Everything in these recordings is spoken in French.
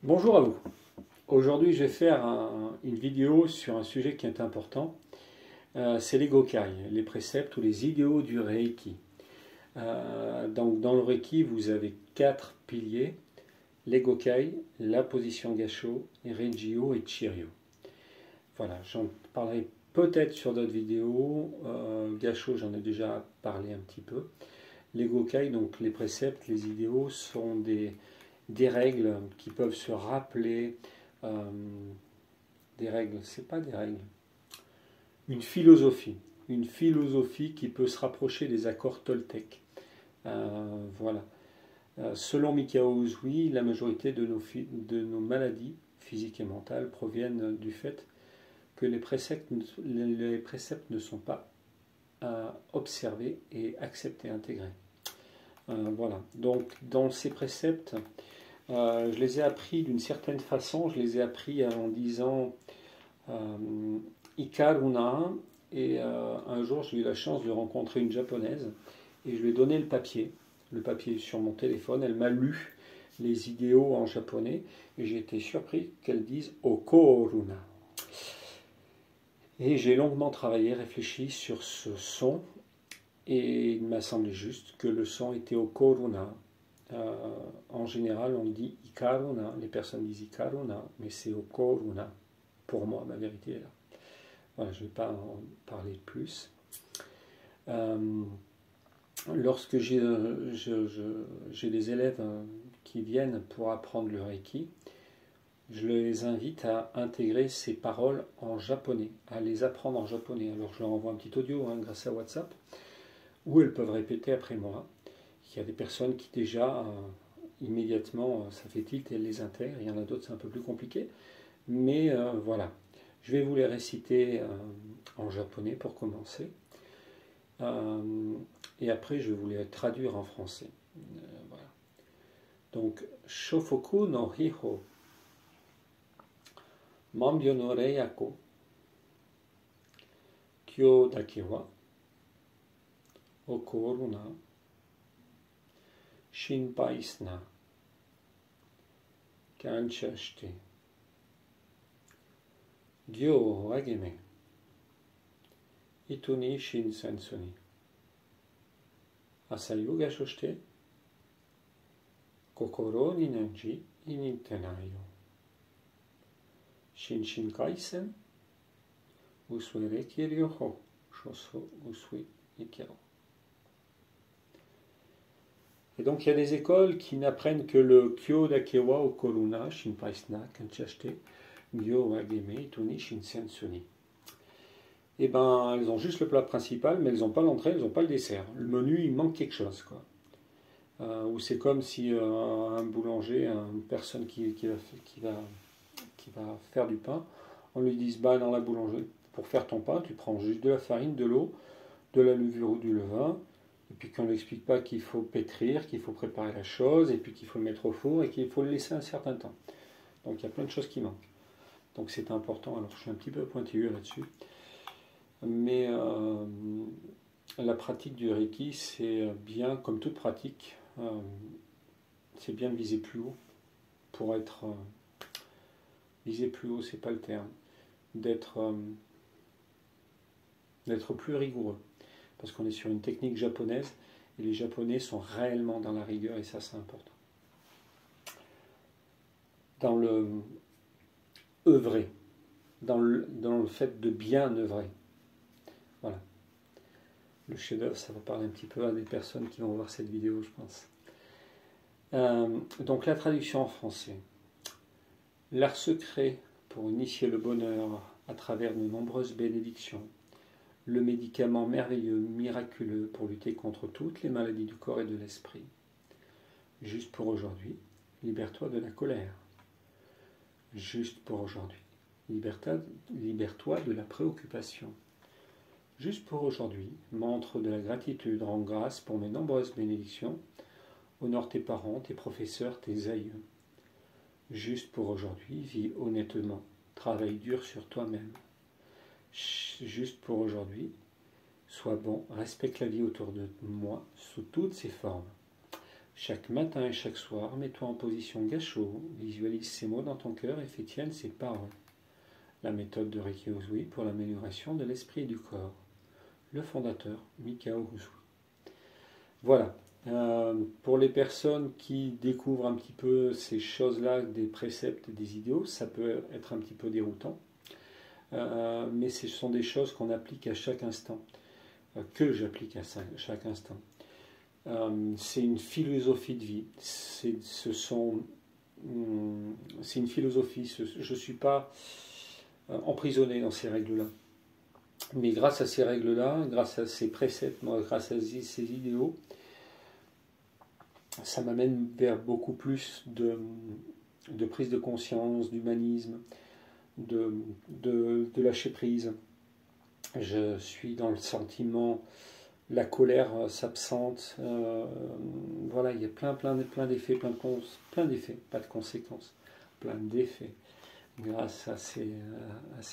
Bonjour à vous. Aujourd'hui, je vais faire une vidéo sur un sujet qui est important. C'est les Gokai, les préceptes ou les idéaux du Reiki. Donc, dans le Reiki, vous avez 4 piliers: les Gokai, la position Gassho, Reijio et Chiryo. Voilà, j'en parlerai peut-être sur d'autres vidéos. Gassho, j'en ai déjà parlé un petit peu. Les Gokai, donc les préceptes, les idéaux, sont des règles qui peuvent se rappeler. euh, des règles, c'est pas des règles, une philosophie. Une philosophie qui peut se rapprocher des accords Toltec. Voilà. Selon Mikao Usui, la majorité de nos maladies physiques et mentales proviennent du fait que les préceptes ne sont pas observés et acceptés, intégrés. Voilà. Donc, dans ces préceptes, je les ai appris d'une certaine façon. Je les ai appris en disant Ikaruna, et un jour j'ai eu la chance de rencontrer une japonaise et je lui ai donné le papier sur mon téléphone. Elle m'a lu les idéaux en japonais et j'ai été surpris qu'elle dise Okoruna. Et j'ai longuement travaillé, réfléchi sur ce son et il m'a semblé juste que le son était Okoruna. En général, on dit Ikaruna, les personnes disent Ikaruna, mais c'est Okoruna. Pour moi, ma vérité est là. Voilà, je ne vais pas en parler plus. Euh, Lorsque j'ai des élèves qui viennent pour apprendre le Reiki, je les invite à intégrer ces paroles en japonais, à les apprendre en japonais. Alors je leur envoie un petit audio grâce à WhatsApp, où elles peuvent répéter après moi. Il y a des personnes qui déjà, immédiatement, ça fait tilt et elles les intègrent. Il y en a d'autres, c'est un peu plus compliqué. Mais voilà, je vais vous les réciter en japonais pour commencer. Et après, je vais vous les traduire en français. Voilà. Donc, Shofoku no Hiho, Mambyo no Reiyako, Kyo dake wa, Okoru na, Shinpai su na, Kancha shite, Gyo o ageme, Ito ni shinsensu ni, Asayu gasho shite, Kokoro ni nenji initenai yo. Shinshin kaisen, usui reki ryoho, shosu usui ikero. Et donc il y a des écoles qui n'apprennent que le Kyo Dakewa Okoruna, Shinpaisna, Kanchashite, Gyo Wageme, Ituni, Shinsensuni. Et ben elles ont juste le plat principal, mais elles n'ont pas l'entrée, elles n'ont pas le dessert. Le menu, il manque quelque chose, quoi. Ou c'est comme si un boulanger, une personne qui va faire du pain, on lui dise bah dans la boulangerie, pour faire ton pain, tu prends juste de la farine, de l'eau, de la levure ou du levain, et puis qu'on ne l'explique pas qu'il faut pétrir, qu'il faut préparer la chose, et puis qu'il faut le mettre au four, et qu'il faut le laisser un certain temps. Donc il y a plein de choses qui manquent. Donc c'est important, alors je suis un petit peu pointilleux là-dessus, mais la pratique du Reiki, c'est bien, comme toute pratique, c'est bien de viser plus haut, pour être... viser plus haut, c'est pas le terme, d'être plus rigoureux. Parce qu'on est sur une technique japonaise, et les Japonais sont réellement dans la rigueur, et ça c'est important. Dans le œuvrer, dans le fait de bien œuvrer. Voilà. Le chef-d'œuvre, ça va parler un petit peu à des personnes qui vont voir cette vidéo, je pense. Donc la traduction en français. L'art secret pour initier le bonheur à travers de nombreuses bénédictions. Le médicament merveilleux, miraculeux pour lutter contre toutes les maladies du corps et de l'esprit. Juste pour aujourd'hui, libère-toi de la colère. Juste pour aujourd'hui, libère-toi de la préoccupation. Juste pour aujourd'hui, montre de la gratitude, rends grâce pour mes nombreuses bénédictions. Honore tes parents, tes professeurs, tes aïeux. Juste pour aujourd'hui, vis honnêtement, travaille dur sur toi-même. Juste pour aujourd'hui, sois bon, respecte la vie autour de moi sous toutes ses formes. Chaque matin et chaque soir, mets-toi en position gâchot, visualise ces mots dans ton cœur et fais tienne ces paroles. La méthode de Reiki Usui pour l'amélioration de l'esprit et du corps. Le fondateur, Mikao Usui. Voilà. Pour les personnes qui découvrent un petit peu ces choses-là, des préceptes, des idéaux, ça peut être un petit peu déroutant. Mais ce sont des choses qu'on applique à chaque instant, que j'applique à chaque instant. C'est une philosophie de vie. C'est une philosophie. Je ne suis pas emprisonné dans ces règles-là. Mais grâce à ces règles-là, grâce à ces préceptes, grâce à ces idéaux, ça m'amène vers beaucoup plus de prise de conscience, d'humanisme, de lâcher prise. Je suis dans le sentiment, la colère s'absente. Voilà, il y a plein d'effets, plein d'effets, pas de conséquences, plein d'effets grâce à ces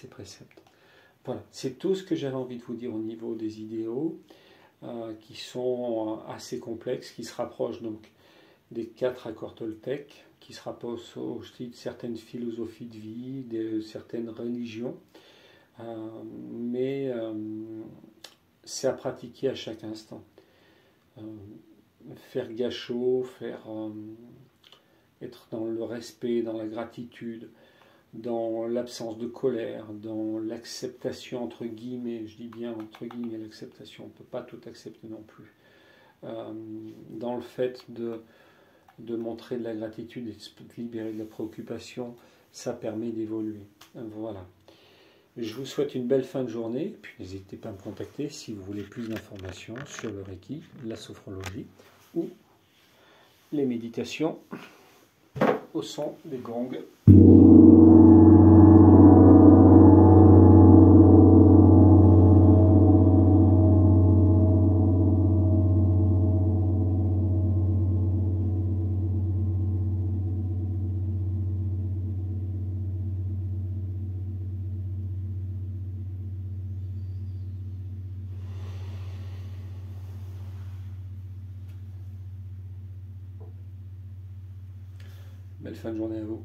préceptes. Voilà, c'est tout ce que j'avais envie de vous dire au niveau des idéaux, qui sont assez complexes, qui se rapprochent donc des 4 accords Toltec, qui se rapprochent aussi de certaines philosophies de vie, de certaines religions, mais c'est à pratiquer à chaque instant. Faire gâchot, être dans le respect, dans la gratitude, dans l'absence de colère, dans l'acceptation entre guillemets, je dis bien entre guillemets l'acceptation, on ne peut pas tout accepter non plus, dans le fait de montrer de la gratitude et de se libérer de la préoccupation, ça permet d'évoluer. Voilà. Je vous souhaite une belle fin de journée, puis n'hésitez pas à me contacter si vous voulez plus d'informations sur le Reiki, la sophrologie ou les méditations au son des gongs. Belle fin de journée à vous.